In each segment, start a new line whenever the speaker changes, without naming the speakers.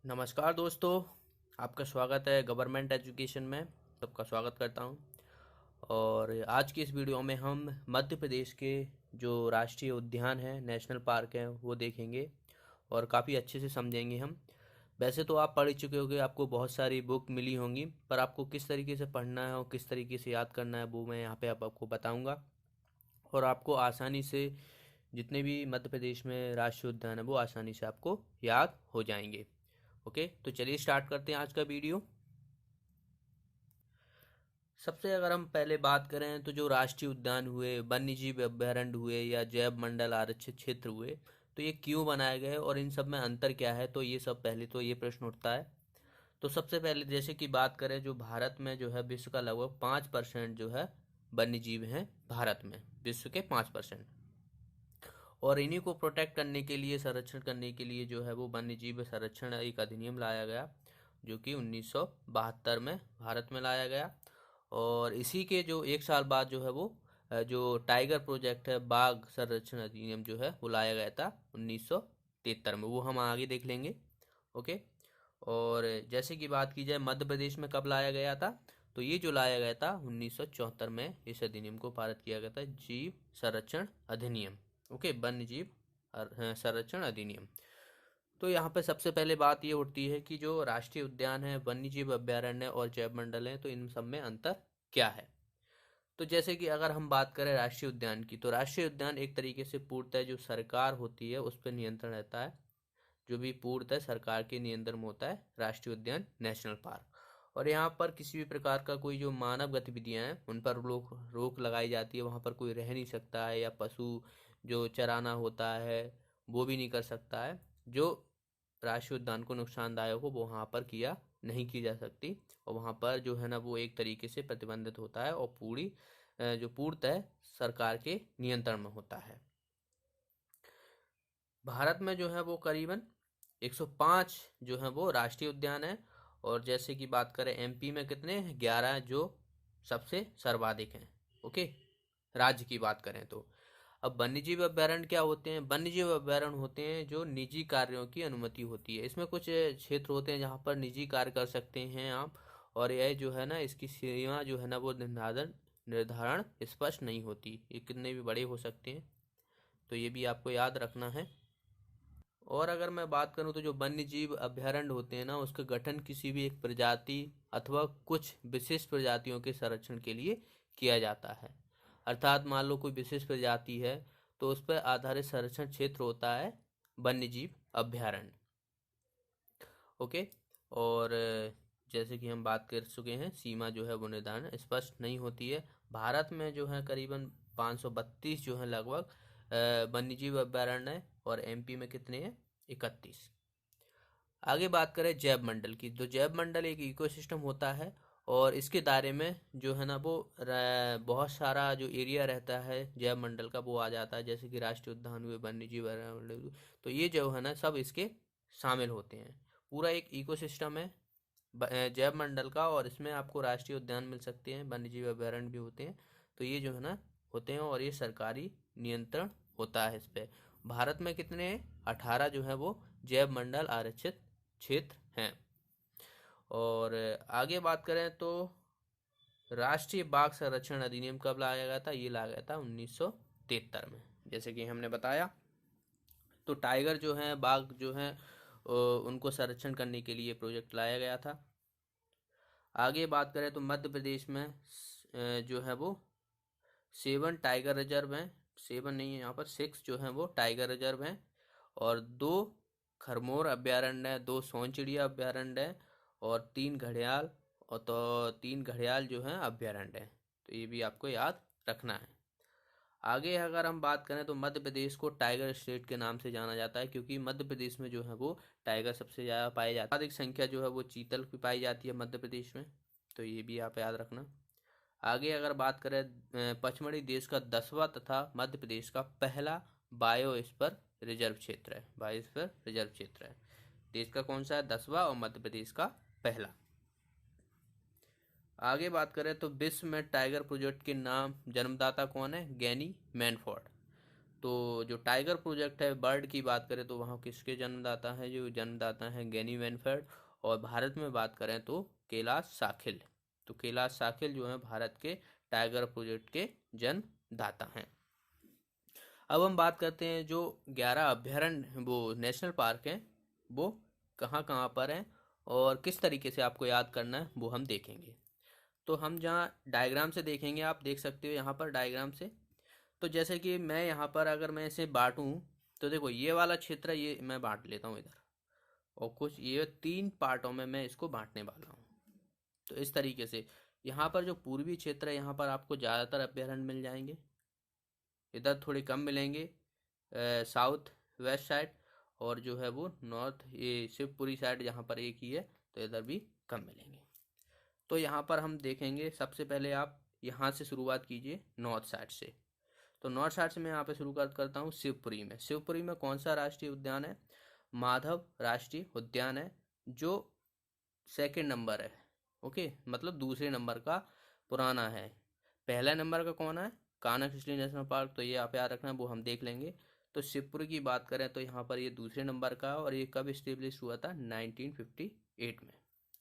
नमस्कार दोस्तों, आपका स्वागत है गवर्नमेंट एजुकेशन में। सबका स्वागत करता हूं। और आज की इस वीडियो में हम मध्य प्रदेश के जो राष्ट्रीय उद्यान हैं, नेशनल पार्क हैं, वो देखेंगे और काफ़ी अच्छे से समझेंगे हम। वैसे तो आप पढ़ चुके होंगे, आपको बहुत सारी बुक मिली होंगी, पर आपको किस तरीके से पढ़ना है और किस तरीके से याद करना है वो मैं यहाँ पे आपको बताऊँगा। और आपको आसानी से जितने भी मध्य प्रदेश में राष्ट्रीय उद्यान है वो आसानी से आपको याद हो जाएंगे। ओके, तो चलिए स्टार्ट करते हैं आज का वीडियो। सबसे अगर हम पहले बात करें तो जो राष्ट्रीय उद्यान हुए, वन्यजीव अभयारण्य हुए या जैव मंडल आरक्षित क्षेत्र हुए, तो ये क्यों बनाए गए और इन सब में अंतर क्या है, तो ये सब पहले तो ये प्रश्न उठता है। तो सबसे पहले जैसे कि बात करें, जो भारत में जो है विश्व का लगभग 5% जो है वन्यजीव हैं भारत में, विश्व के 5%। और इन्हीं को प्रोटेक्ट करने के लिए, संरक्षण करने के लिए जो है वो वन्यजीव संरक्षण एक अधिनियम लाया गया, जो कि 1972 में भारत में लाया गया। और इसी के जो एक साल बाद जो है वो जो टाइगर प्रोजेक्ट है, बाघ संरक्षण अधिनियम जो है वो लाया गया था 1973 में। वो हम आगे देख लेंगे। ओके। और जैसे कि बात की जाए मध्य प्रदेश में कब लाया गया था, तो ये जो लाया गया था 1974 में, इस अधिनियम को पारित किया गया था, जीव संरक्षण अधिनियम। ओके, वन्य जीव संरक्षण अधिनियम। तो यहाँ पे सबसे पहले बात ये उठती है कि जो राष्ट्रीय उद्यान है, वन्य जीव अभ्यारण्य और जैव मंडल है, तो इन सब में अंतर क्या है। तो जैसे कि अगर हम बात करें राष्ट्रीय उद्यान की, तो राष्ट्रीय उद्यान एक तरीके से पूर्णतः जो सरकार होती है उस पर नियंत्रण रहता है। जो भी पूर्णतः सरकार के नियंत्रण में होता है राष्ट्रीय उद्यान, नेशनल पार्क। और यहाँ पर किसी भी प्रकार का कोई जो मानव गतिविधियाँ हैं उन पर रोक लगाई जाती है। वहाँ पर कोई रह नहीं सकता है, या पशु जो चराना होता है वो भी नहीं कर सकता है। जो राष्ट्रीय उद्यान को नुकसानदायक हो वो वहाँ पर किया नहीं की जा सकती। और वहाँ पर जो है ना वो एक तरीके से प्रतिबंधित होता है और जो पूर्णतः सरकार के नियंत्रण में होता है। भारत में जो है वो करीबन 105 जो है वो राष्ट्रीय उद्यान है। और जैसे कि बात करें एमपी में कितने हैं, 11, जो सबसे सर्वाधिक हैं। ओके, राज्य की बात करें तो। अब वन्यजीव अभ्यारण्य क्या होते हैं? वन्यजीव अभ्यारण्य होते हैं जो निजी कार्यों की अनुमति होती है। इसमें कुछ क्षेत्र होते हैं जहाँ पर निजी कार्य कर सकते हैं आप। और यह जो है ना, इसकी सीमा जो है ना वो निर्धारण स्पष्ट नहीं होती, ये कितने भी बड़े हो सकते हैं, तो ये भी आपको याद रखना है। और अगर मैं बात करूं तो जो वन्य जीव अभयारण्य होते हैं ना, उसका गठन किसी भी एक प्रजाति अथवा कुछ विशिष्ट प्रजातियों के संरक्षण के लिए किया जाता है। अर्थात मान लो कोई विशिष्ट प्रजाति है तो उस पर आधारित संरक्षण क्षेत्र होता है वन्य जीव अभयारण्य। ओके। और जैसे कि हम बात कर चुके हैं, सीमा जो है वो निर्धारण स्पष्ट नहीं होती है। भारत में जो है करीबन 532 जो है लगभग वन्यजीव अभयारण्य है। और एमपी में कितने हैं? 31। आगे बात करें जैव मंडल की, तो जैव मंडल एक इकोसिस्टम होता है। और इसके दायरे में जो है ना वो बहुत सारा जो एरिया रहता है जैव मंडल का वो आ जाता है, जैसे कि राष्ट्रीय उद्यान हुए, वन्य जीव अभयारण्य हुए। तो ये जो है ना सब इसके शामिल होते हैं। पूरा एक इकोसिस्टम है जैव मंडल का। और इसमें आपको राष्ट्रीय उद्यान मिल सकते हैं, वन्य जीव अभयारण्य भी होते हैं। तो ये जो है ना होते हैं और ये सरकारी नियंत्रण होता है इस पे। भारत में कितने हैं? 18 जो है वो जैव मंडल आरक्षित क्षेत्र हैं। और आगे बात करें तो राष्ट्रीय बाघ संरक्षण अधिनियम कब लाया गया था? ये लाया गया था 1973 में, जैसे कि हमने बताया। तो टाइगर जो है, बाघ जो है, उनको संरक्षण करने के लिए प्रोजेक्ट लाया गया था। आगे बात करें तो मध्य प्रदेश में जो है वो 7 टाइगर रिजर्व हैं। 7 नहीं है, यहाँ पर 6 जो है वो टाइगर रिजर्व हैं। और 2 खरमोर अभ्यारण्य है, 2 सोन चिड़िया अभ्यारण्य है, और 3 घड़ियाल, और तो 3 घड़ियाल जो हैं अभ्यारण्य है। तो ये भी आपको याद रखना है। आगे अगर हम बात करें तो मध्य प्रदेश को टाइगर स्टेट के नाम से जाना जाता है, क्योंकि मध्य प्रदेश में जो है वो टाइगर सबसे ज़्यादा पाए जाते हैं। अधिक संख्या जो है वो चीतल की पाई जाती है मध्य प्रदेश में। तो ये भी आप याद रखना। आगे अगर बात करें, पचमढ़ी देश का 10वां तथा मध्य प्रदेश का पहला बायोस्फीयर रिजर्व क्षेत्र है। बायोस्फीयर रिजर्व क्षेत्र है। देश का कौन सा है? 10वां, और मध्य प्रदेश का पहला। आगे बात करें तो विश्व में टाइगर प्रोजेक्ट के नाम जन्मदाता कौन है? गैनी मैनफोर्ड। तो जो टाइगर प्रोजेक्ट है बर्ड की बात करें तो वहाँ किसके जन्मदाता हैं, जो जन्मदाता हैं गैनी वेनफेल्ड। और भारत में बात करें तो कैलाश साखिल। तो कैलाश साखिल जो है भारत के टाइगर प्रोजेक्ट के जन्मदाता हैं। अब हम बात करते हैं जो 11 अभ्यारण्य वो नेशनल पार्क हैं वो कहाँ कहाँ पर हैं और किस तरीके से आपको याद करना है वो हम देखेंगे। तो हम जहाँ डायग्राम से देखेंगे, आप देख सकते हो यहाँ पर डायग्राम से। तो जैसे कि मैं यहाँ पर अगर मैं इसे बांटूँ तो देखो ये वाला क्षेत्र ये मैं बांट लेता हूँ इधर, और कुछ ये 3 पार्टों में मैं इसको बांटने वाला हूँ। तो इस तरीके से यहाँ पर जो पूर्वी क्षेत्र है यहाँ पर आपको ज़्यादातर अभ्यारण्य मिल जाएंगे, इधर थोड़े कम मिलेंगे साउथ वेस्ट साइड, और जो है वो नॉर्थ ये शिवपुरी साइड जहाँ पर एक ही है तो इधर भी कम मिलेंगे। तो यहाँ पर हम देखेंगे, सबसे पहले आप यहाँ से शुरुआत कीजिए नॉर्थ साइड से। तो नॉर्थ साइड से मैं यहाँ पे शुरुआत करता हूँ शिवपुरी में। शिवपुरी में कौन सा राष्ट्रीय उद्यान है? माधव राष्ट्रीय उद्यान है, जो सेकंड नंबर है। ओके, मतलब दूसरे नंबर का पुराना है। पहला नंबर का कौन है? Kanha Kisli national park. तो ये आप याद रखना, वो हम देख लेंगे। तो शिवपुरी की बात करें तो यहाँ पर ये दूसरे नंबर का है, और ये कब इस्टेब्लिश हुआ था? 1958 में।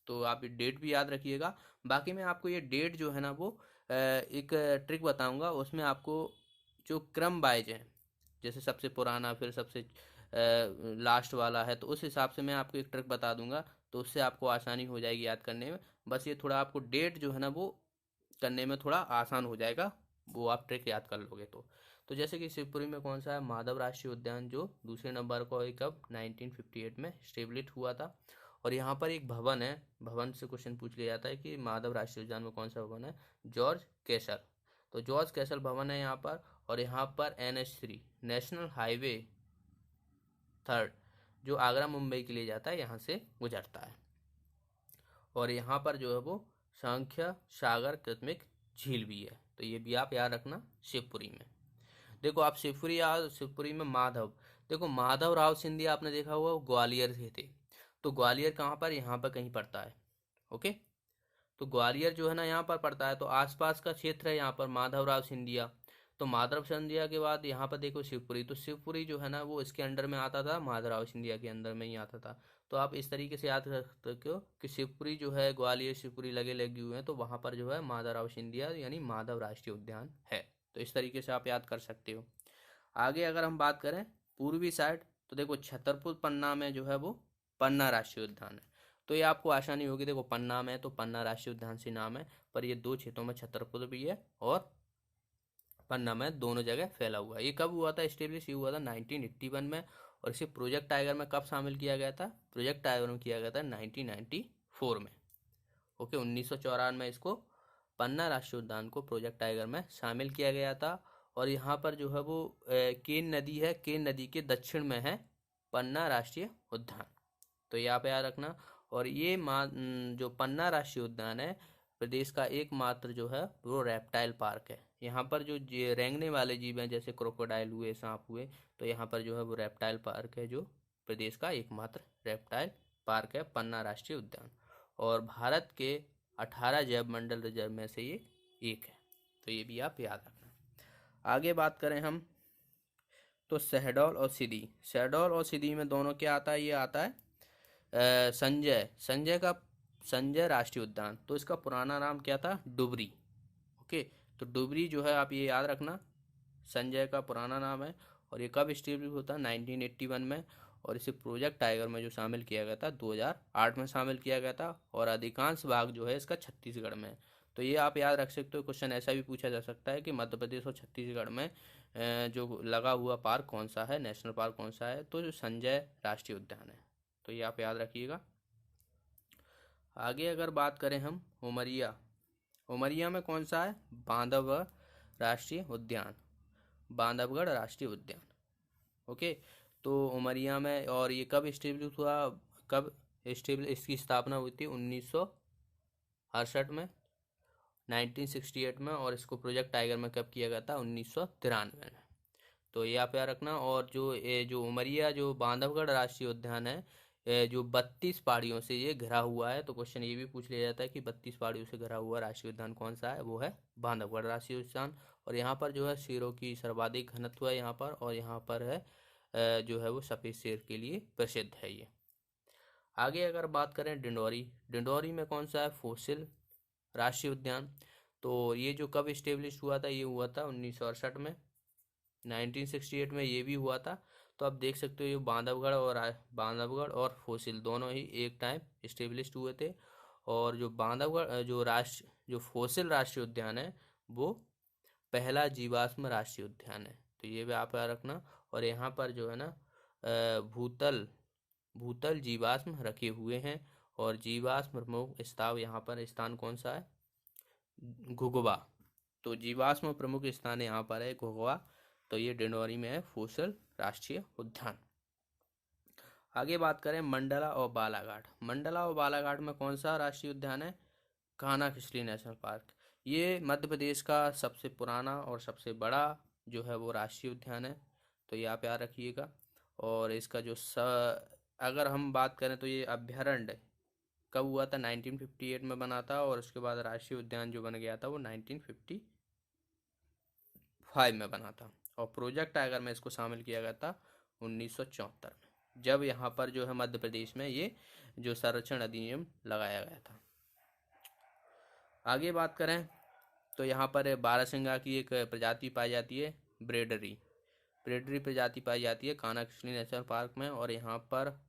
तो आप ये डेट भी याद रखिएगा। बाकी मैं आपको ये डेट जो है ना वो एक ट्रिक बताऊंगा, उसमें आपको जो क्रम वाइज है, जैसे सबसे पुराना फिर सबसे लास्ट वाला है, तो उस हिसाब से मैं आपको एक ट्रिक बता दूंगा, तो उससे आपको आसानी हो जाएगी याद करने में। बस ये थोड़ा आपको डेट जो है ना वो करने में थोड़ा आसान हो जाएगा, वो आप ट्रिक याद कर लोगे तो जैसे कि शिवपुरी में कौन सा है? माधव राष्ट्रीय उद्यान, जो दूसरे नंबर को कब 1958 में स्टेब्लिश हुआ था। और यहाँ पर एक भवन है, भवन से क्वेश्चन पूछ लिया जाता है कि माधव राष्ट्रीय उद्यान में कौन सा भवन है? George castle. तो जॉर्ज कैसल भवन है यहाँ पर। और यहाँ पर NH3 नेशनल हाईवे 3 जो आगरा मुंबई के लिए जाता है यहाँ से गुजरता है। और यहाँ पर जो है वो सांख्य सागर कृत्रिम झील भी है, तो ये भी आप याद रखना शिवपुरी में। देखो आप शिवपुरी में माधव, देखो माधव राव सिंधिया आपने देखा हुआ ग्वालियर से थे, तो ग्वालियर कहाँ पर? यहाँ पर कहीं पड़ता है। ओके, तो ग्वालियर जो है ना यहाँ पर पड़ता है, तो आसपास का क्षेत्र है यहाँ पर माधवराव सिंधिया। तो माधवराव सिंधिया के बाद यहाँ पर देखो शिवपुरी, तो शिवपुरी जो है ना वो इसके अंडर में आता था, माधवराव सिंधिया के अंदर में ही आता था। तो आप इस तरीके से याद कर सकते हो कि शिवपुरी जो है ग्वालियर शिवपुरी लगे लगे हुए हैं, तो वहाँ पर जो है माधवराव सिंधिया यानी माधव राष्ट्रीय उद्यान है। तो इस तरीके से आप याद कर सकते हो। आगे अगर हम बात करें पूर्वी साइड, तो देखो छतरपुर पन्ना में जो है वो पन्ना राष्ट्रीय उद्यान है। तो ये आपको आसानी होगी, देखो पन्ना में तो पन्ना राष्ट्रीय उद्यान से नाम है, पर ये 2 क्षेत्रों में छतरपुर भी है और पन्ना में, दोनों जगह फैला हुआ है। ये कब हुआ था स्टेब्लिश? ये हुआ था 1981 में। और इसे प्रोजेक्ट टाइगर में कब शामिल किया गया था? प्रोजेक्ट टाइगर में किया गया था 1994 में। ओके, 1994 में इसको पन्ना राष्ट्रीय उद्यान को प्रोजेक्ट टाइगर में शामिल किया गया था। और यहाँ पर जो है वो केन नदी है, केन नदी के दक्षिण में है पन्ना राष्ट्रीय उद्यान, तो यहाँ पे याद रखना। और ये जो पन्ना राष्ट्रीय उद्यान है प्रदेश का एकमात्र जो है वो रेप्टाइल पार्क है। यहाँ पर जो रेंगने वाले जीव हैं जैसे क्रोकोडाइल हुए, सांप हुए, तो यहाँ पर जो है वो रेप्टाइल पार्क है, जो प्रदेश का एकमात्र रेप्टाइल पार्क है पन्ना राष्ट्रीय उद्यान। और भारत के 18 जैव मंडल रिजर्व में से ये एक है, तो ये भी आप याद रखना। आगे बात करें हम तो शहडोल और सीधी, शहडोल और सीधी में दोनों क्या आता है? ये आता है संजय राष्ट्रीय उद्यान। तो इसका पुराना नाम क्या था? डुबरी। ओके, तो डुबरी जो है आप ये याद रखना, संजय का पुराना नाम है। और ये कब स्टेब्लिश होता है? 1981 में। और इसे प्रोजेक्ट टाइगर में जो शामिल किया गया था 2008 में शामिल किया गया था। और अधिकांश भाग जो है इसका छत्तीसगढ़ में है। तो ये आप याद रख सकते हो। क्वेश्चन ऐसा भी पूछा जा सकता है कि मध्य प्रदेश और छत्तीसगढ़ में जो लगा हुआ पार्क कौन सा है, नेशनल पार्क कौन सा है? तो जो संजय राष्ट्रीय उद्यान है, तो ये आप याद रखिएगा। आगे अगर बात करें हम उमरिया, उमरिया में कौन सा है? बांधवगढ़ राष्ट्रीय उद्यान, बांधवगढ़ राष्ट्रीय उद्यान। ओके, तो उमरिया में, और ये कब स्टेब्लिश हुआ? इसकी स्थापना हुई थी 1968 में, 1968 में। और इसको प्रोजेक्ट टाइगर में कब किया गया था? 1993 में। तो ये आप याद रखना। और जो उमरिया जो बांधवगढ़ राष्ट्रीय उद्यान है, जो 32 पहाड़ियों से ये घिरा हुआ है। तो क्वेश्चन ये भी पूछ लिया जाता है कि 32 पहाड़ियों से घिरा हुआ राष्ट्रीय उद्यान कौन सा है, वो है बांधवगढ़ राष्ट्रीय उद्यान। और यहाँ पर जो है शेरों की सर्वाधिक घनत्व है यहाँ पर, और यहाँ पर है जो है वो सफ़ेद शेर के लिए प्रसिद्ध है ये। आगे अगर बात करें डिंडोरी, डिंडोरी में कौन सा है, फोसिल राष्ट्रीय उद्यान। तो ये जो कब इस्टेब्लिश हुआ था, ये हुआ था 1968 में, 1968 में ये भी हुआ था। तो आप देख सकते हो ये बांधवगढ़ और फोसिल दोनों ही एक टाइम इस्टेब्लिश हुए थे। और जो बांधवगढ़ जो फोसिल राष्ट्रीय उद्यान है वो पहला जीवाश्म राष्ट्रीय उद्यान है। तो ये भी आप याद रखना। और यहाँ पर जो है ना भूतल जीवाश्म रखे हुए हैं। और जीवाश्म प्रमुख स्थान कौन सा है, घुघुवा। तो जीवाश्म प्रमुख स्थान यहाँ पर है घुघुवा। तो ये डिंडोरी में है फोसिल राष्ट्रीय उद्यान। आगे बात करें मंडला और बालाघाट। मंडला और बालाघाट में कौन सा राष्ट्रीय उद्यान है, कान्हा-किसली नेशनल पार्क। ये मध्य प्रदेश का सबसे पुराना और सबसे बड़ा जो है वो राष्ट्रीय उद्यान है। तो ये आप याद रखिएगा। और इसका अगर हम बात करें तो ये अभ्यारण्य कब हुआ था, 1958 में बना था। और उसके बाद राष्ट्रीय उद्यान जो बन गया था वो 1955 में बना था। और प्रोजेक्ट अगर मैं इसको शामिल किया गया था 1974 में, जब यहाँ पर जो है मध्य प्रदेश में ये जो संरक्षण अधिनियम लगाया गया था। आगे बात करें तो यहाँ पर बारहसिंगा की एक प्रजाति पाई जाती है, ब्रेडरी प्रजाति पाई जाती है कान्हा-किसली नेशनल पार्क में। और यहाँ पर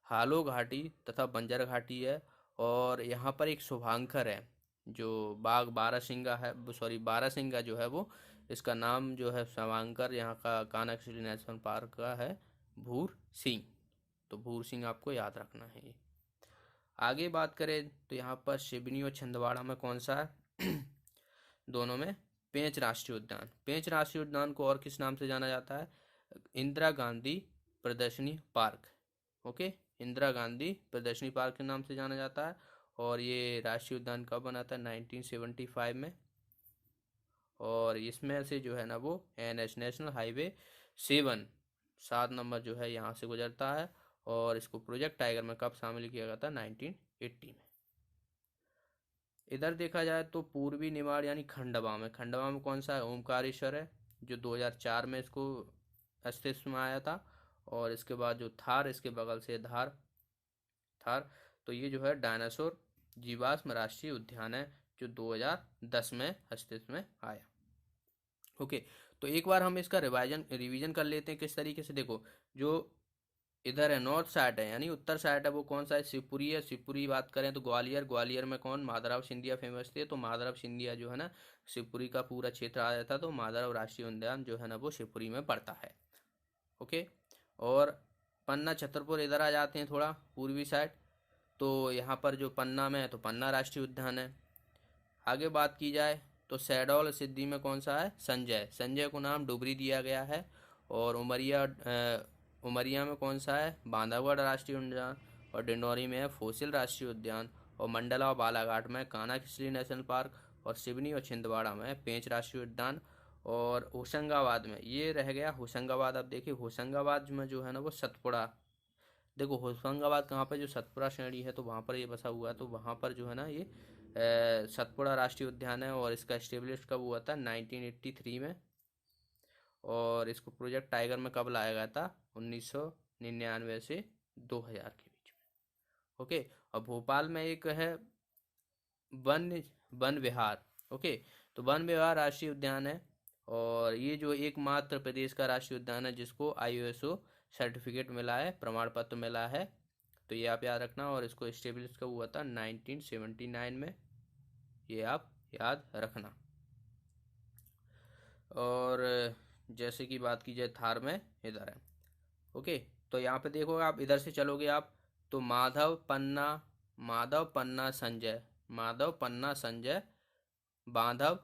हालो घाटी तथा बंजर घाटी है। और यहाँ पर एक शुभांकर है जो बाघ बारहसिंगा जो है वो, इसका नाम जो है शुभांकर यहाँ का कान्हा-किसली नेशनल पार्क का है भूर सिंह। तो भूर सिंह आपको याद रखना है ये। आगे बात करें तो यहाँ पर सिवनी और छिंदवाड़ा में कौन सा है दोनों में पेंच राष्ट्रीय उद्यान। पेंच राष्ट्रीय उद्यान को और किस नाम से जाना जाता है, इंदिरा गांधी प्रदर्शनी पार्क। ओके, इंदिरा गांधी प्रदर्शनी पार्क के नाम से जाना जाता है। और ये राष्ट्रीय उद्यान कब बना था, 1975 में। और इसमें से जो है ना वो NH नेशनल हाईवे 7 नंबर जो है यहाँ से गुजरता है। और इसको प्रोजेक्ट टाइगर में कब शामिल किया गया था, 1980 में। इधर देखा जाए तो पूर्वी निमाड़ यानी खंडवा में कौन सा है, ओमकारेश्वर है, जो 2004 में इसको अस्तित्व में आया था। और इसके बाद जो थार, इसके बगल से थार। तो ये जो है डायनासोर जीवाश्म राष्ट्रीय उद्यान है जो 2010 में अस्तित्व में आया। ओके, तो एक बार हम इसका रिवीजन कर लेते हैं किस तरीके से। देखो, जो इधर है नॉर्थ साइड है यानी उत्तर साइड है, वो कौन सा है, शिवपुरी है। शिवपुरी बात करें तो ग्वालियर में कौन, माधवराव सिंधिया फेमस थे। तो माधवराव सिंधिया जो है ना शिवपुरी का पूरा क्षेत्र आ जाता। तो माधवराव राष्ट्रीय उद्यान जो है ना वो शिवपुरी में पड़ता है। ओके, और पन्ना छतरपुर इधर आ जाते हैं थोड़ा पूर्वी साइड। तो यहाँ पर जो पन्ना में है तो पन्ना राष्ट्रीय उद्यान है। आगे बात की जाए तो शहडोल सिद्धि में कौन सा है, संजय को नाम डुबरी दिया गया है। और उमरिया में कौन सा है, बांधवगढ़ राष्ट्रीय उद्यान। और डिंडोरी में है फोसिल राष्ट्रीय उद्यान। और मंडला और बालाघाट में कान्हा-किसली नेशनल पार्क। और सिवनी और छिंदवाड़ा में पेंच राष्ट्रीय उद्यान। और होशंगाबाद में ये रह गया होशंगाबाद। अब देखिए होशंगाबाद में जो है ना वो सतपुड़ा, देखो होशंगाबाद कहाँ पर, जो सतपुड़ा श्रेणी है तो वहाँ पर ये बसा हुआ है। तो वहाँ पर जो है ना ये सतपुड़ा राष्ट्रीय उद्यान है। और इसका एस्टेब्लिश कब हुआ था, 1983 में। और इसको प्रोजेक्ट टाइगर में कब लाया गया था, 1999 से 2000 के बीच में। ओके, और भोपाल में एक है वन विहार। ओके, तो वन विहार राष्ट्रीय उद्यान है। और ये जो एकमात्र प्रदेश का राष्ट्रीय उद्यान है जिसको ISO सर्टिफिकेट मिला है, प्रमाण पत्र मिला है। तो ये आप याद रखना। और इसको एस्टेब्लिश कब हुआ था, 1979 में, ये आप याद रखना। और जैसे कि बात की जाए थार में इधर है। ओके, तो यहाँ पे देखोगे आप, इधर से चलोगे आप तो माधव पन्ना संजय, बांधव,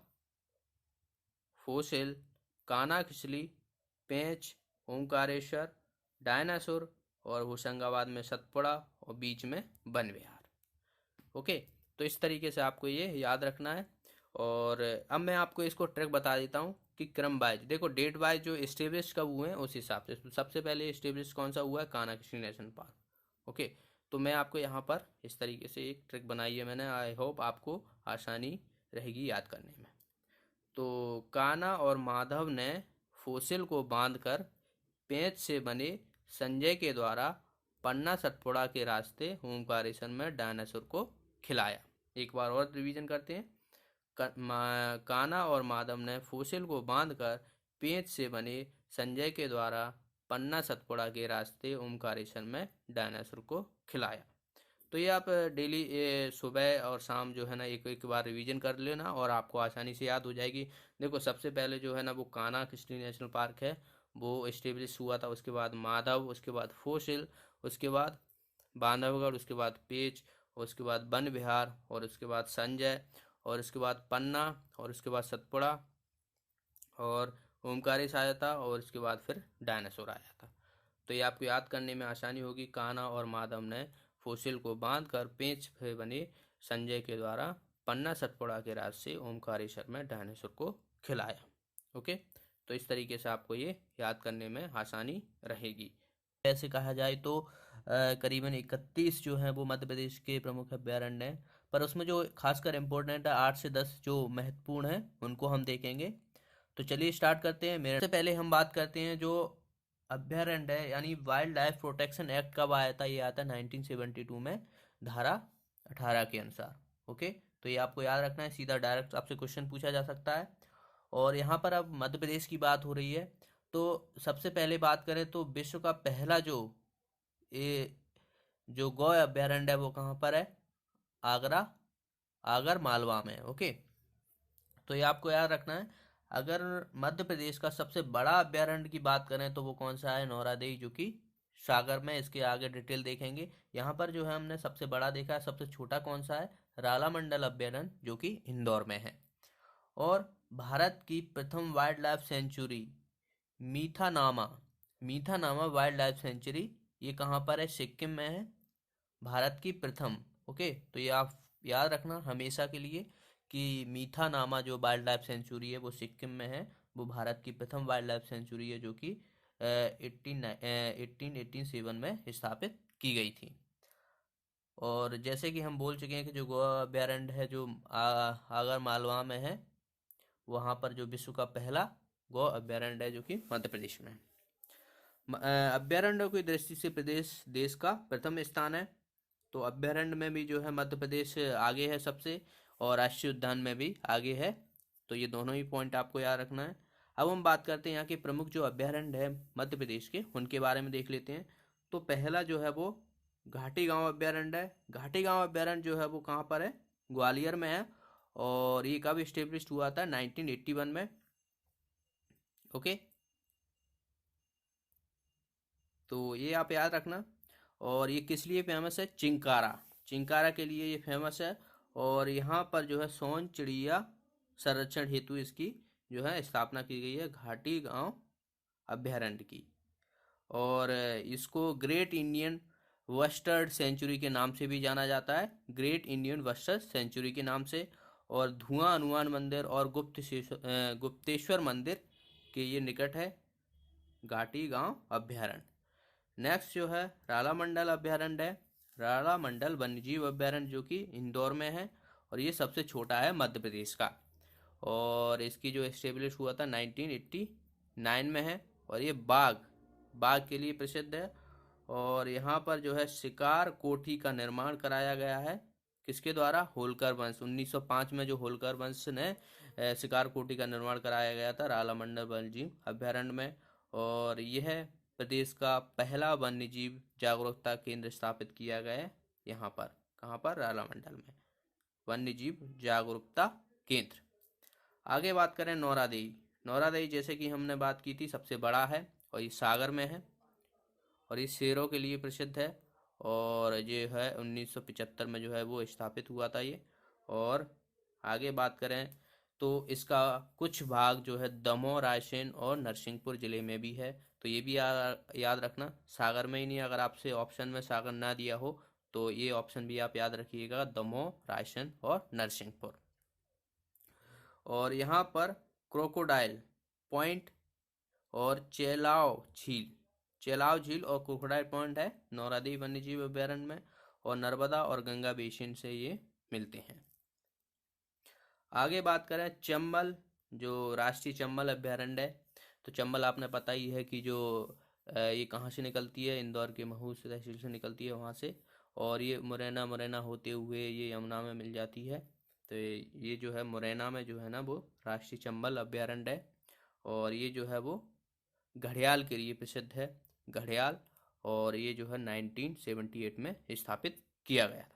फोसिल, कान्हा-किसली, पेंच, ओंकारेश्वर, डायनासोर। और होशंगाबाद में सतपुड़ा। और बीच में वन विहार। ओके, तो इस तरीके से आपको ये याद रखना है। और अब मैं आपको इसको ट्रिक बता देता हूँ कि क्रम वाइज, देखो डेट वाइज जो इस्टेब्लिश कब हुए हैं उस हिसाब से। सबसे पहले इस्टेब्लिश कौन सा हुआ है, कान्हा-किसली नेशनल पार्क। ओके, तो मैं आपको यहाँ पर इस तरीके से एक ट्रिक बनाई है मैंने, आई होप आपको आसानी रहेगी याद करने में। तो कान्हा और माधव ने फॉसिल को बांधकर पेंच से बने संजय के द्वारा पन्ना सतपुड़ा के रास्ते ओमकारेश्वर में डायनासोर को खिलाया। एक बार और रिवीजन करते हैं। कान्हा और माधव ने फॉसिल को बांधकर पेंच से बने संजय के द्वारा पन्ना सतपुड़ा के रास्ते ओमकारेश्वर में डायनासोर को खिलाया। तो ये आप डेली सुबह और शाम जो है ना एक एक बार रिवीजन कर लेना और आपको आसानी से याद हो जाएगी। देखो सबसे पहले जो है ना वो कान्हा क्रिस्टी नेशनल पार्क है, वो एस्टेब्लिश हुआ था, उसके बाद माधव, उसके बाद फॉसिल, उसके बाद बांधवगढ़, उसके बाद पेच, उसके बाद वन विहार, और उसके बाद संजय, और उसके बाद पन्ना, और उसके बाद सतपुड़ा, और ओमकारेश्वर आया था, और उसके बाद फिर डायनासोर आया था। तो ये आपको याद करने में आसानी होगी। कान्हा और माधव ने फॉसिल को बांधकर पेंच से बने संजय के द्वारा पन्ना सतपुड़ा के राज से ओमकारेश्वर में डायनासोर को खिलाया। ओके, तो इस तरीके से आपको ये याद करने में आसानी रहेगी। ऐसे कहा जाए तो करीबन 31 जो है वो मध्य प्रदेश के प्रमुख अभ्यारण्य हैं, पर उसमें जो खासकर इम्पोर्टेंट है 8 से 10 जो महत्वपूर्ण हैं उनको हम देखेंगे। तो चलिए स्टार्ट करते हैं। मेरे से पहले हम बात करते हैं जो अभ्यारण्य है, यानी वाइल्ड लाइफ प्रोटेक्शन एक्ट कब आया था। ये आता है 1972 में, धारा 18 के अनुसार। ओके, तो ये आपको याद रखना है, सीधा डायरेक्ट आपसे क्वेश्चन पूछा जा सकता है। और यहाँ पर अब मध्य प्रदेश की बात हो रही है, तो सबसे पहले बात करें तो विश्व का पहला ये जो गौ अभ्यारण्य है वो कहाँ पर है, आगरा, आगर मालवा में। ओके, तो ये आपको याद रखना है। अगर मध्य प्रदेश का सबसे बड़ा अभ्यारण्य की बात करें तो वो कौन सा है, नौरादेई, जो कि सागर में। इसके आगे डिटेल देखेंगे। यहाँ पर जो है हमने सबसे बड़ा देखा है, सबसे छोटा कौन सा है, रालामंडल अभ्यारण्य, जो कि इंदौर में है। और भारत की प्रथम वाइल्ड लाइफ सेंचुरी मीठानामा, मीठानामा वाइल्ड लाइफ सेंचुरी, ये कहाँ पर है, सिक्किम में है, भारत की प्रथम। ओके, तो ये आप याद रखना हमेशा के लिए कि मीठानामा जो वाइल्ड लाइफ सेंचुरी है वो सिक्किम में है, वो भारत की प्रथम वाइल्ड लाइफ सेंचुरी है, जो कि 1887 में स्थापित की गई थी। और जैसे कि हम बोल चुके हैं कि जो गोवा अभ्यारण्य है जो आगर मालवा में है, वहाँ पर जो विश्व का पहला गौ अभ्यारण्य है जो कि मध्य प्रदेश में है। अभ्यारण्यों की दृष्टि से प्रदेश देश का प्रथम स्थान है। तो अभ्यारण्य में भी जो है मध्य प्रदेश आगे है सबसे, और राष्ट्रीय उद्यान में भी आगे है। तो ये दोनों ही पॉइंट आपको याद रखना है। अब हम बात करते हैं यहाँ के प्रमुख जो अभ्यारण्य है मध्य प्रदेश के, उनके बारे में देख लेते हैं। तो पहला जो है वो घाटी गांव अभ्यारण्य है। घाटी गांव अभ्यारण्य जो है वो कहाँ पर है, ग्वालियर में है, और ये कब स्टेब्लिश हुआ था, 1981 में। ओके, तो ये आप याद रखना। और ये किस लिए फेमस है, चिंकारा, चिंकारा के लिए ये फेमस है। और यहाँ पर जो है सोन चिड़िया संरक्षण हेतु इसकी जो है स्थापना की गई है, घाटी गांव अभ्यारण्य की। और इसको ग्रेट इंडियन वस्टर्ड सेंचुरी के नाम से भी जाना जाता है, ग्रेट इंडियन वस्टर्ड सेंचुरी के नाम से। और धुआं हनुमान मंदिर और गुप्तेश्वर मंदिर के ये निकट है घाटी गांव अभ्यारण्य। नेक्स्ट जो है रालामंडल अभ्यारण्य है। रालामंडल वन्यजीव अभ्यारण्य जो कि इंदौर में है, और ये सबसे छोटा है मध्य प्रदेश का। और इसकी जो एस्टेब्लिश हुआ था 1989 में है, और ये बाघ बाघ के लिए प्रसिद्ध है। और यहाँ पर जो है शिकार कोठी का निर्माण कराया गया है, किसके द्वारा, होलकर वंश। 1905 में जो होलकर वंश ने शिकार कोठी का निर्माण कराया गया था रालामंडल वन्यजीव अभ्यारण्य में। और यह प्रदेश का पहला वन्यजीव जागरूकता केंद्र स्थापित किया गया है यहाँ पर, कहाँ पर, रालामंडल में, वन्यजीव जागरूकता केंद्र। आगे बात करें नौरादेई। नौरादेई जैसे कि हमने बात की थी सबसे बड़ा है, और ये सागर में है, और ये शेरों के लिए प्रसिद्ध है। और ये है 1975 में जो है वो स्थापित हुआ था ये। और आगे बात करें तो इसका कुछ भाग जो है दमोह, रायसेन और नरसिंहपुर जिले में भी है। तो ये भी याद रखना, सागर में ही नहीं, अगर आपसे ऑप्शन में सागर ना दिया हो तो ये ऑप्शन भी आप याद रखिएगा, दमोह, रायसेन और नरसिंहपुर। और यहाँ पर क्रोकोडाइल पॉइंट और चेलाव झील, चेलाव झील और क्रोकोडाइल पॉइंट है नौरादेवी वन्यजीव अभ्यारण्य में, और नर्मदा और गंगा बेसिन से ये मिलते हैं। आगे बात करें चंबल, जो राष्ट्रीय चंबल अभ्यारण्य है, तो चंबल आपने पता ही है कि जो ये कहाँ से निकलती है, इंदौर के महू से तहसील से निकलती है वहाँ से, और ये मुरैना होते हुए ये यमुना में मिल जाती है। तो ये जो है मुरैना में जो है ना वो राष्ट्रीय चंबल अभ्यारण्य है, और ये जो है वो घड़ियाल के लिए प्रसिद्ध है, घड़ियाल, और ये जो है 1978 में स्थापित किया गया था।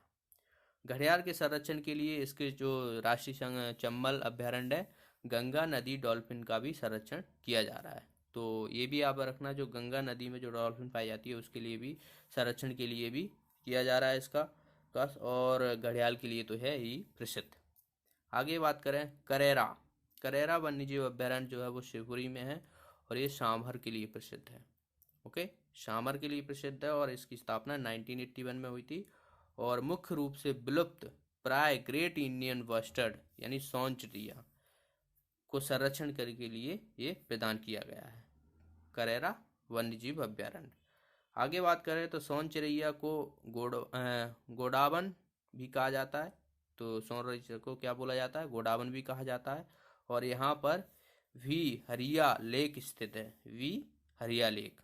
घड़ियाल के संरक्षण के लिए इसके जो राष्ट्रीय चंबल अभ्यारण्य है, गंगा नदी डॉल्फिन का भी संरक्षण किया जा रहा है। तो ये भी आप रखना, जो गंगा नदी में जो डॉल्फिन पाई जाती है उसके लिए भी संरक्षण के लिए भी किया जा रहा है इसका कस, और घड़ियाल के लिए तो है ही प्रसिद्ध। आगे बात करें करेरा, करेरा वन्यजीव अभ्यारण्य जो है वो शिवपुरी में है, और ये सांभर के लिए प्रसिद्ध है। ओके, सांभर के लिए प्रसिद्ध है, और इसकी स्थापना 1981 में हुई थी, और मुख्य रूप से विलुप्त प्राय ग्रेट इंडियन बस्टर्ड यानी सोन चिड़िया को संरक्षण करने के लिए ये प्रदान किया गया है, करेरा वन्यजीव अभ्यारण्य। आगे बात करें तो सोन चिड़ैया को गोडावन भी कहा जाता है, तो सोन चिड़ैया को क्या बोला जाता है, गोडावन भी कहा जाता है, और यहाँ पर वी हरिया लेक स्थित है, वी हरिया लेक।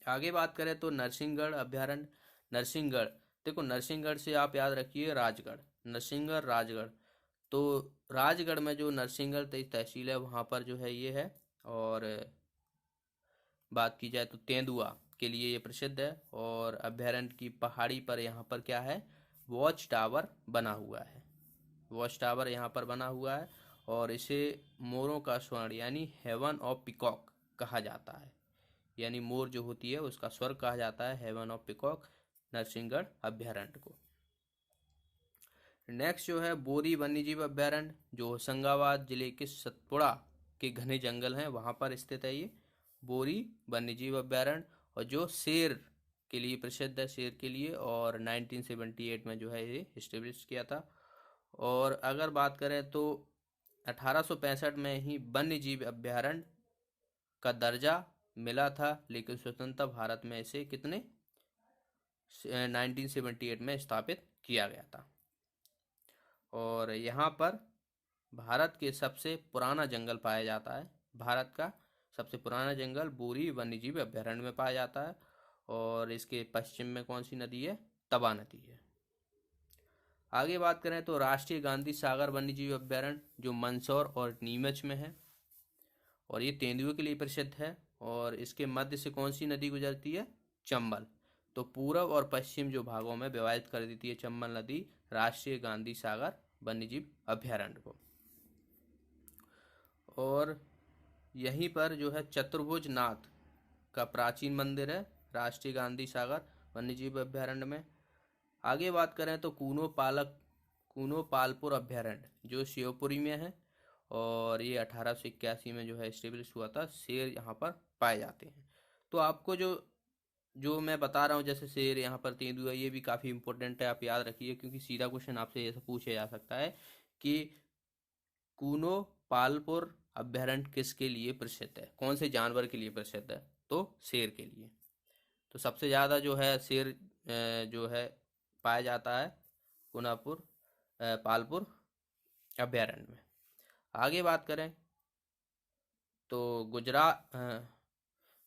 आगे बात करें तो नरसिंहगढ़ अभ्यारण्य, नरसिंहगढ़, देखो नरसिंहगढ़ से आप याद रखिए राजगढ़, नरसिंहगढ़ राजगढ़, तो राजगढ़ में जो नरसिंहगढ़ तहसील है वहाँ पर जो है ये है। और बात की जाए तो तेंदुआ के लिए ये प्रसिद्ध है, और अभ्यारण्य की पहाड़ी पर यहाँ पर क्या है, वॉच टावर बना हुआ है, वॉच टावर यहाँ पर बना हुआ है, और इसे मोरों का स्वर्ण यानी हेवन ऑफ पिकॉक कहा जाता है, यानी मोर जो होती है उसका स्वर्ग कहा जाता है, हेवन ऑफ पिकॉक, नरसिंहगढ़ अभ्यारण्य को। नेक्स्ट जो है बोरी वन्यजीव अभ्यारण्य, जो होशंगाबाद जिले के सतपुड़ा के घने जंगल हैं वहाँ पर स्थित है ये बोरी वन्यजीव अभ्यारण्य, और जो शेर के लिए प्रसिद्ध है, शेर के लिए, और 1978 में जो है ये इस्टेब्लिश किया था। और अगर बात करें तो 1865 में ही वन्यजीव अभ्यारण्य का दर्जा मिला था, लेकिन स्वतंत्र भारत में इसे कितने 1978 में स्थापित किया गया था। और यहाँ पर भारत के सबसे पुराना जंगल पाया जाता है, भारत का सबसे पुराना जंगल बोरी वन्यजीव अभ्यारण्य में पाया जाता है, और इसके पश्चिम में कौन सी नदी है, तवा नदी है। आगे बात करें तो राष्ट्रीय गांधी सागर वन्यजीव अभ्यारण्य जो मंदसौर और नीमच में है, और ये तेंदुए के लिए प्रसिद्ध है, और इसके मध्य से कौन सी नदी गुजरती है, चंबल, तो पूर्व और पश्चिम जो भागों में विभाजित कर देती है चंबल नदी राष्ट्रीय गांधी सागर वन्यजीव अभ्यारण्य को। और यहीं पर जो है चतुर्भुज नाथ का प्राचीन मंदिर है राष्ट्रीय गांधी सागर वन्यजीव अभ्यारण्य में। आगे बात करें तो कूनो पालपुर अभ्यारण्य जो शिवपुरी में है, और ये 1881 में जो है स्टेब्लिश हुआ था। शेर यहाँ पर पाए जाते हैं। तो आपको जो मैं बता रहा हूँ, जैसे शेर यहाँ पर तेंदुआ, ये भी काफ़ी इंपॉर्टेंट है, आप याद रखिए, क्योंकि सीधा क्वेश्चन आपसे ऐसा पूछा जा सकता है कि कूनो पालपुर अभ्यारण्य किसके लिए प्रसिद्ध है, कौन से जानवर के लिए प्रसिद्ध है, तो शेर के लिए। तो सबसे ज़्यादा जो है शेर जो है पाया जाता है पालपुर अभ्यारण्य में। आगे बात करें तो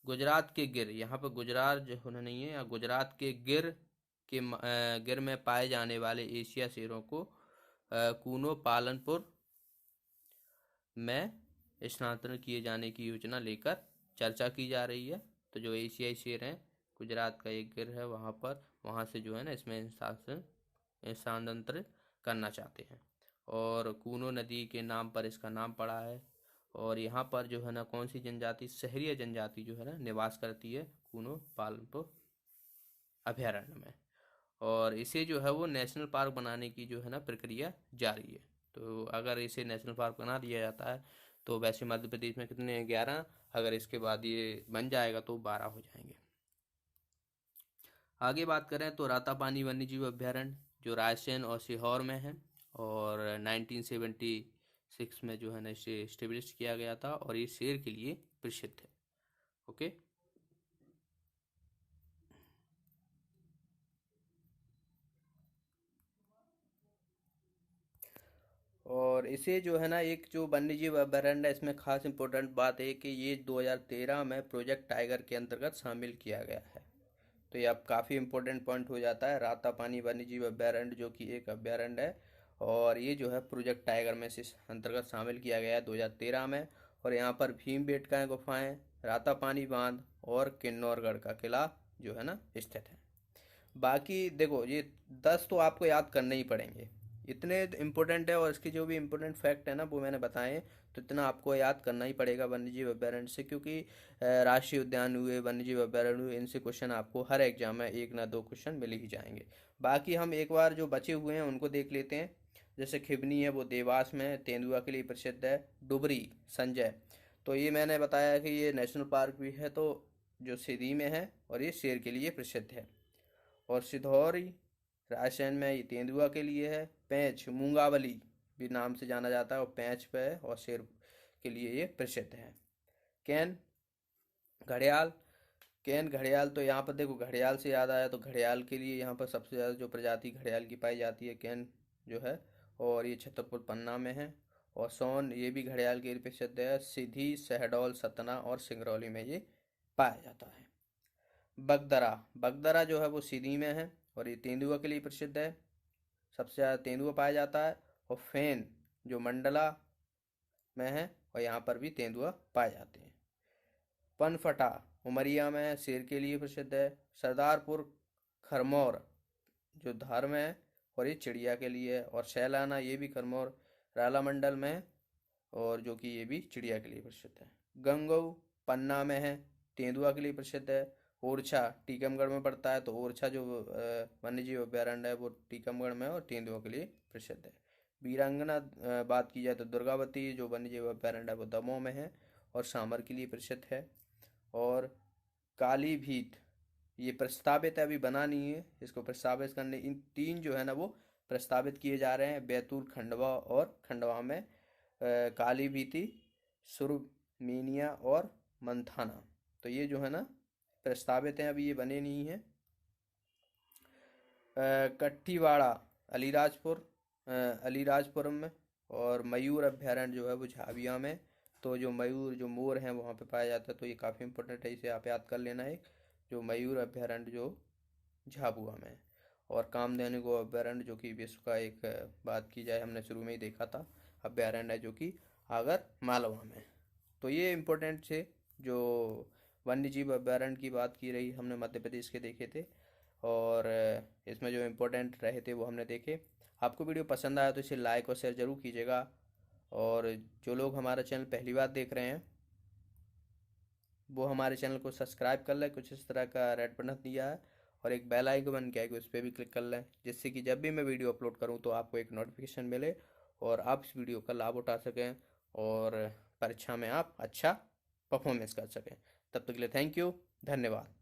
गुजरात के गिर, यहाँ पर गुजरात जो होना नहीं है, गुजरात के गिर में पाए जाने वाले एशिया शेरों को कूनो पालनपुर में स्थानांतरण किए जाने की योजना लेकर चर्चा की जा रही है। तो जो एशियाई शेर हैं, गुजरात का एक गिर है वहाँ से जो है ना इसमें स्थानांतरित करना चाहते हैं, और कूनो नदी के नाम पर इसका नाम पड़ा है। और यहाँ पर जो है ना कौन सी जनजाति, सहरिया जनजाति जो है ना निवास करती है कूनो पालनपुर अभ्यारण्य में, और इसे जो है वो नेशनल पार्क बनाने की जो है ना प्रक्रिया जारी है। तो अगर इसे नेशनल पार्क बना दिया जाता है तो वैसे मध्य प्रदेश में कितने 11, अगर इसके बाद ये बन जाएगा तो 12 हो जाएंगे। आगे बात करें तो रातापानी वन्यजीव अभ्यारण्य जो रायसेन और सीहोर में है, और 1976 में जो है ना इसे स्टेब्लिश किया गया था, और ये शेर के लिए प्रसिद्ध है। ओके, और इसे जो है ना, एक जो वन्यजीव अभयारण्य है, इसमें खास इम्पोर्टेंट बात है कि ये 2013 में प्रोजेक्ट टाइगर के अंतर्गत शामिल किया गया है। तो ये अब काफ़ी इम्पोर्टेंट पॉइंट हो जाता है। रातापानी वन्यजीव अभयारण्य जो कि एक अभयारण्य है, और ये जो है प्रोजेक्ट टाइगर में से अंतर्गत शामिल किया गया है 2013 में। और यहाँ पर भीमबेटका गुफाएं, रातापानी बांध और किन्नौरगढ़ का किला जो है ना स्थित है। बाकी देखो, ये 10 तो आपको याद करने ही पड़ेंगे, इतने इम्पोर्टेंट है। और इसके जो भी इम्पोर्टेंट फैक्ट है ना वो मैंने बताए, तो इतना आपको याद करना ही पड़ेगा वन्यजीव अभयारण्य से, क्योंकि राष्ट्रीय उद्यान हुए, वन्यजीव अभयारण्य हुए, इनसे क्वेश्चन आपको हर एग्जाम में 1 ना 2 क्वेश्चन मिल ही जाएंगे। बाकी हम एक बार जो बचे हुए हैं उनको देख लेते हैं। जैसे खिबनी है, वो देवास में है, तेंदुआ के लिए प्रसिद्ध है। डुबरी, संजय, तो ये मैंने बताया कि ये नेशनल पार्क भी है, तो जो सीधी में है, और ये शेर के लिए प्रसिद्ध है। और सिधौरी रायसेन में ये तेंदुआ के लिए है। पेंच, मूंगावली भी नाम से जाना जाता है, और पेंच पे है, और शेर के लिए ये प्रसिद्ध है। कैन घड़ियाल, कैन घड़ियाल, तो यहाँ पर देखो घड़ियाल से याद आया, तो घड़ियाल के लिए यहाँ पर सबसे ज़्यादा जो प्रजाति घड़ियाल की पाई जाती है, कैन जो है, और ये छतरपुर पन्ना में है। और सोन, ये भी घड़ियाल के लिए प्रसिद्ध है। सीधी, शहडोल, सतना और सिंगरौली में ये पाया जाता है। बगदरा, बगदरा जो है वो सीधी में है, और ये तेंदुआ के लिए प्रसिद्ध है, सबसे ज़्यादा तेंदुआ पाया जाता है। और फेन जो मंडला में है, और यहाँ पर भी तेंदुआ पाए जाते हैं। पनफटा उमरिया में है, शेर के लिए प्रसिद्ध है। सरदारपुर खरमौर जो धार में है, और ये चिड़िया के लिए है। और शैलाना, ये भी खरमौर राला मंडल में है, और जो कि ये भी चिड़िया के लिए प्रसिद्ध है। गंगऊ पन्ना में है, तेंदुआ के लिए प्रसिद्ध है। ओरछा टीकमगढ़ में पड़ता है, तो ओरछा जो वन्यजीव अभयारण्य है वो टीकमगढ़ में है, और तेंदुआ के लिए प्रसिद्ध है। वीरांगना बात की जाए तो दुर्गावती जो वन्यजीव अभयारण्य है वो दमोह में है, और सामर के लिए प्रसिद्ध है। और काली भीत, ये प्रस्तावित है, अभी बना नहीं है, इसको प्रस्तावित करने इन 3 जो है ना वो प्रस्तावित किए जा रहे हैं, बैतूल, खंडवा, और खंडवा में काली भीति, सुरमीनिया और मंथाना, तो ये जो है ना प्रस्तावित हैं, अभी ये बने नहीं हैं। कट्टीवाड़ा अलीराजपुर, अलीराजपुरम में। और मयूर अभयारण्य जो है वो झाविया में, तो जो मयूर, जो मोर हैं वहाँ पे पाया जाता है, तो ये काफ़ी इंपॉर्टेंट है, इसे आप याद कर लेना है, जो मयूर अभयारण्य जो झाबुआ में है। और कामधेनु अभयारण्य जो कि विश्व का एक बात की जाए, हमने शुरू में ही देखा था, अभयारण्य है जो कि आगर मालवा में। तो ये इम्पोर्टेंट थे जो वन्यजीव अभयारण्य की बात की रही, हमने मध्य प्रदेश के देखे थे, और इसमें जो इम्पोर्टेंट रहे थे वो हमने देखे। आपको वीडियो पसंद आया तो इसे लाइक और शेयर ज़रूर कीजिएगा। और जो लोग हमारा चैनल पहली बार देख रहे हैं वो हमारे चैनल को सब्सक्राइब कर लें, कुछ इस तरह का रेड बटन दिया है, और एक बेल आइकन बन के आएगा, उस पर भी क्लिक कर लें, जिससे कि जब भी मैं वीडियो अपलोड करूं तो आपको एक नोटिफिकेशन मिले, और आप इस वीडियो का लाभ उठा सकें, और परीक्षा में आप अच्छा परफॉर्मेंस कर सकें। तब तक के लिए थैंक यू, धन्यवाद।